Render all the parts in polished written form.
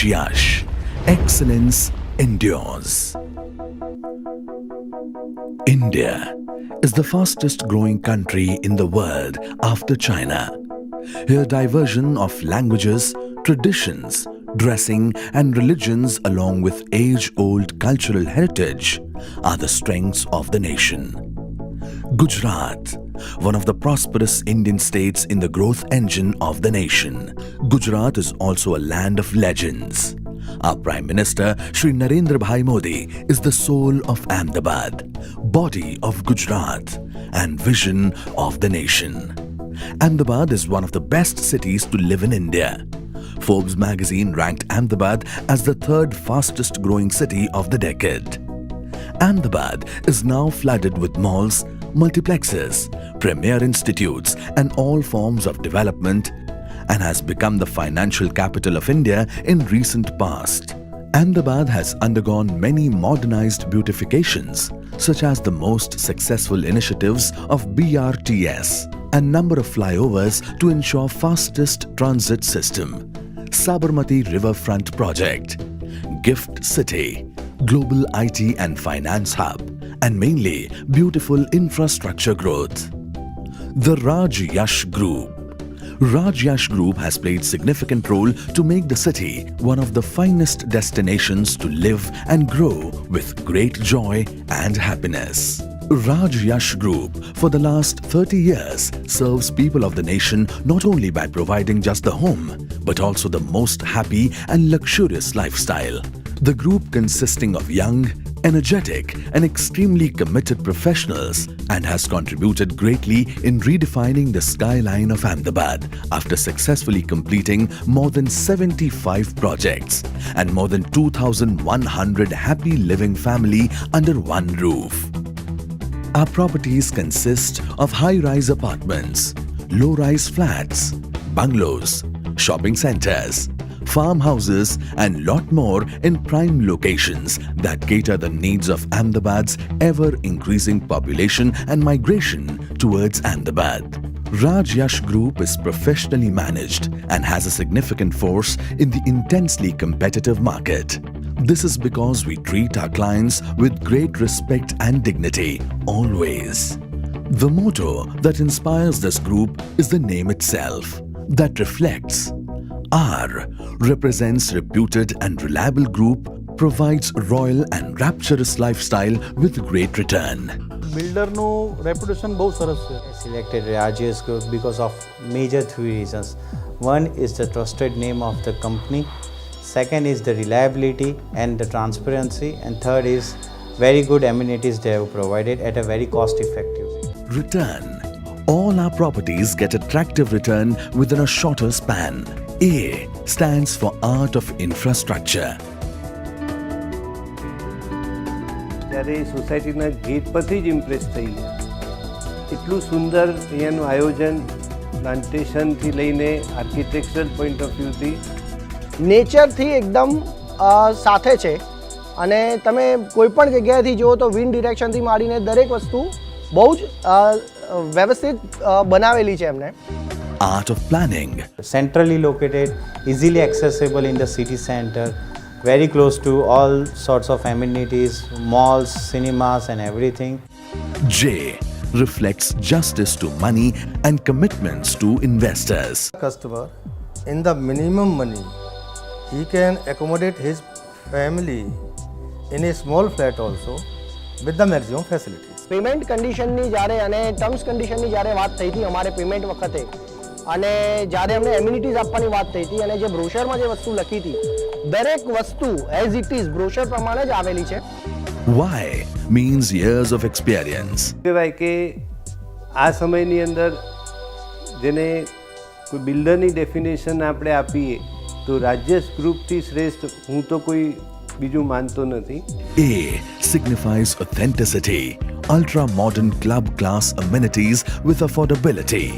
Raj Yash, excellence endures. India is the fastest growing country in the world after China. Here diversion of languages, traditions, dressing and religions along with age-old cultural heritage are the strengths of the nation. Gujarat, one of the prosperous Indian states in the growth engine of the nation. Gujarat is also a land of legends. Our Prime Minister Shri Narendra Bhai Modi is the soul of Ahmedabad, body of Gujarat and vision of the nation. Ahmedabad is one of the best cities to live in India. Forbes magazine ranked Ahmedabad as the third fastest growing city of the decade. Ahmedabad is now flooded with malls, multiplexes, premier institutes and all forms of development and has become the financial capital of India in recent past. Ahmedabad has undergone many modernized beautifications such as the most successful initiatives of BRTS and number of flyovers to ensure fastest transit system, Sabarmati Riverfront Project, Gift City, global IT and finance hub, and mainly beautiful infrastructure growth. The Raj Yash Group. Raj Yash Group has played significant role to make the city one of the finest destinations to live and grow with great joy and happiness. Raj Yash Group for the last 30 years serves people of the nation not only by providing just the home, but also the most happy and luxurious lifestyle. The group consisting of young, energetic and extremely committed professionals and has contributed greatly in redefining the skyline of Ahmedabad after successfully completing more than 75 projects and more than 2,100 happy living family under one roof. Our properties consist of high-rise apartments, low-rise flats, bungalows, shopping centers, farmhouses and lot more in prime locations that cater the needs of Ahmedabad's ever-increasing population and migration towards Ahmedabad. Raj Yash Group is professionally managed and has a significant force in the intensely competitive market. This is because we treat our clients with great respect and dignity, always. The motto that inspires this group is the name itself, that reflects R represents reputed and reliable group, provides royal and rapturous lifestyle with great return. બિલ્ડરનું reputation બહુ સરસ છે. Selected Raj Yash Group because of major three reasons. One is the trusted name of the company. Second is the reliability and the transparency. And third is very good amenities they have provided at a very cost effective. Return. All our properties get attractive return within a shorter span. A stands for Art of Infrastructure. ત્યારે સોસાયટીના gate પરથી જ Impress થઈ ગયા. એટલું સુંદર અહીંયાનું આયોજન, પ્લાન્ટેશનથી લઈને architectural point of વ્યૂથી નેચરથી એકદમ સાથે છે અને તમે કોઈ પણ જગ્યાએથી જુઓ તો વિન્ડ ડિરેક્શનથી માંડીને દરેક વસ્તુ બહુ જ વ્યવસ્થિત બનાવેલી છે એમને. Art of Planning. Centrally located, easily accessible in the city center, very close to all sorts of amenities, malls, cinemas and everything. J reflects justice to money and commitments to investors. Customer, in the minimum money, he can accommodate his family in a small flat also with the maximum facilities. Payment કન્ડિશનની જ્યારે અને terms કન્ડિશનની જ્યારે વાત થઈ હતી અમારે payment વખતે અને જ્યારે અમને એમ્યુનિટીઝ આપવાની વાત થઈ હતી અને જે બ્રોશરમાં જે વસ્તુ લખી હતી દરેક વસ્તુ એઝ ઇટ ઇઝ બ્રોશર પ્રમાણે જ આવેલી છે. Y means years of experience. કહેવાય કે આ સમયની અંદર જેને કોઈ બિલ્ડરની ડેફિનેશન આપણે આપીએ તો રાજ્યસ ગ્રુપથી શ્રેષ્ઠ હું તો કોઈ બીજું માનતો નથી. A signifies authenticity, ultra-modern club class amenities with affordability.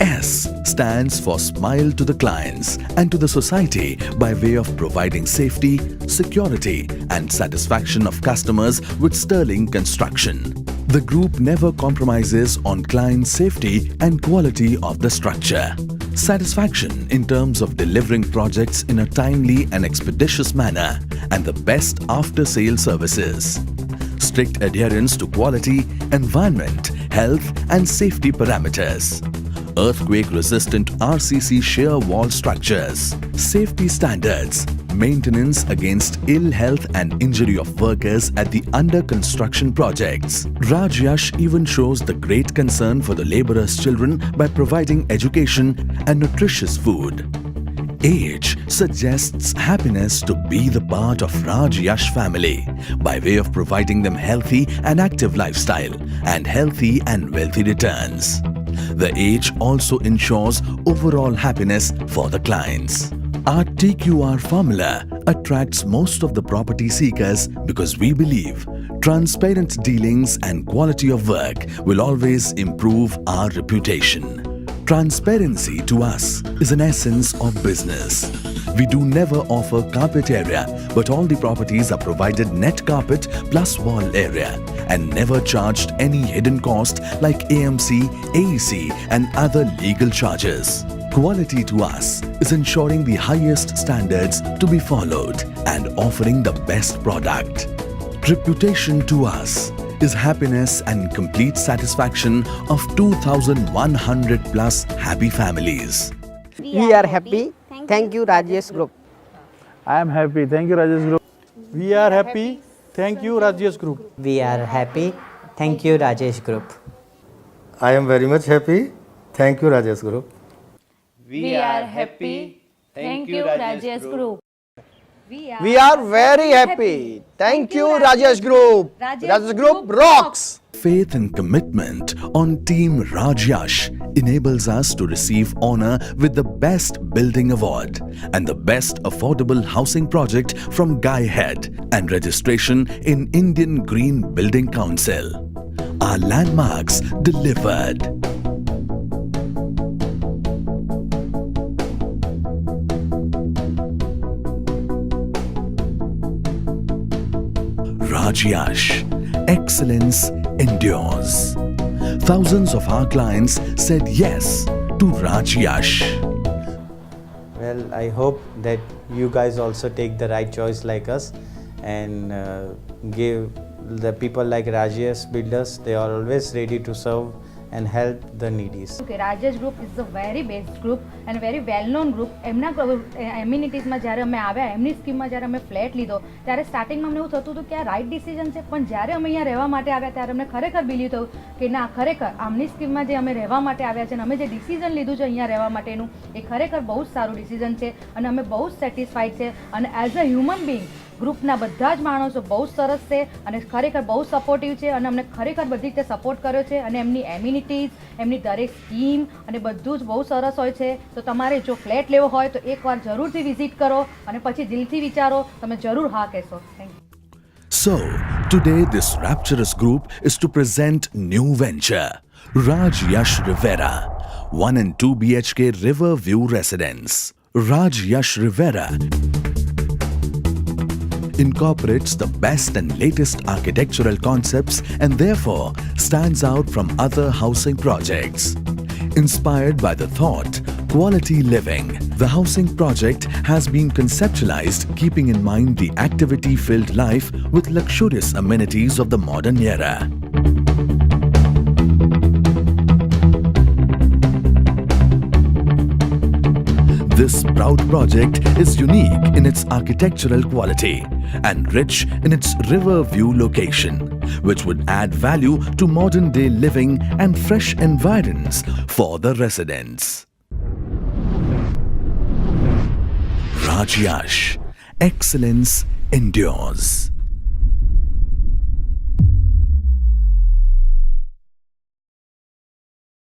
S stands for Smile to the clients and to the society by way of providing safety, security and satisfaction of customers with sterling construction. The group never compromises on client safety and quality of the structure. Satisfaction in terms of delivering projects in a timely and expeditious manner and the best after-sale services. Strict adherence to quality, environment, health and safety parameters. Earthquake-resistant RCC shear wall structures. Safety standards. Maintenance against ill health and injury of workers at the under construction projects. Raj Yash even shows the great concern for the laborers' children by providing education and nutritious food. Age suggests happiness to be the part of Raj Yash family by way of providing them healthy and active lifestyle and healthy and wealthy returns. The age also ensures overall happiness for the clients. Our TQR formula attracts most of the property seekers because we believe transparent dealings and quality of work will always improve our reputation. Transparency to us is an essence of business. We do never offer carpet area, but all the properties are provided net carpet plus wall area and never charged any hidden cost like AMC, AEC and other legal charges. Quality to us is ensuring the highest standards to be followed and offering the best product. Reputation to us is happiness and complete satisfaction of 2,100 plus happy families. We are happy. Thank you, Rajesh Group. I am happy. Thank you, Rajesh Group. We are happy. Thank you, Rajesh Group. We are happy. Thank you, Rajesh Group. I am very much happy. Thank you, Rajesh Group. We are happy. Thank you, Rajesh Group. We are very happy. Thank you, Rajesh Group. Rajesh Group rocks. Faith and commitment on Team Raj Yash enables us to receive honor with the Best Building Award and the Best Affordable Housing Project from Guy Head and registration in Indian Green Building Council. Our landmarks delivered. Raj Yash, excellence endures. Thousands of our clients said yes to Raj Yash. Well, I hope that you guys also take the right choice like us and give the people like Rajesh Builders, they are always ready to serve and help the needies. Okay, Rajesh Group is a very best group and a very well-known group. એમના એમ્યુનિટીઝમાં જ્યારે અમે આવ્યા એમની સ્કીમમાં જ્યારે અમે flat લીધો ત્યારે સ્ટાર્ટિંગમાં અમને એવું થતું હતું કે આ રાઇટ ડિસિઝન છે, પણ જ્યારે અમે અહીંયા રહેવા માટે આવ્યા ત્યારે અમને ખરેખર બિલીવ થયું કે ના, ખરેખર આમની સ્કીમમાં જે અમે રહેવા માટે આવ્યા છે અને અમે જે ડિસિઝન લીધું છે અહીંયા રહેવા માટેનું એ ખરેખર બહુ જ સારું ડિસિઝન છે અને અમે બહુ જ સેટિસ્ફાઈડ છે અને એઝ અ હ્યુમન બિંગ ગ્રુપના બધા જ માણસો બહુ સરસ છે અને ખરેખર બહુ સપોર્ટિવ છે અને અમને ખરેખર બધી રીતે સપોર્ટ કર્યો છે અને એમની એમ્યુનિટીઝ, એમની દરેક સ્કીમ અને બધું જ બહુ સરસ હોય છે. તો તમારે જો ફ્લેટ લેવો હોય તો એકવાર જરૂરથી વિઝિટ કરો અને પછી દિલથી વિચારો, તમે જરૂર હા કહેશો. Thank you. So, today this rapturous group is to present new venture, Raj Yash Rivera, 1 and 2 BHK River View Residence. Raj Yash Rivera incorporates the best and latest architectural concepts and therefore stands out from other housing projects. Inspired by the thought, quality living, the housing project has been conceptualized keeping in mind the activity-filled life with luxurious amenities of the modern era. This proud project is unique in its architectural quality and rich in its river view location, which would add value to modern day living and fresh environs for the residents. Raj Yash, excellence endures.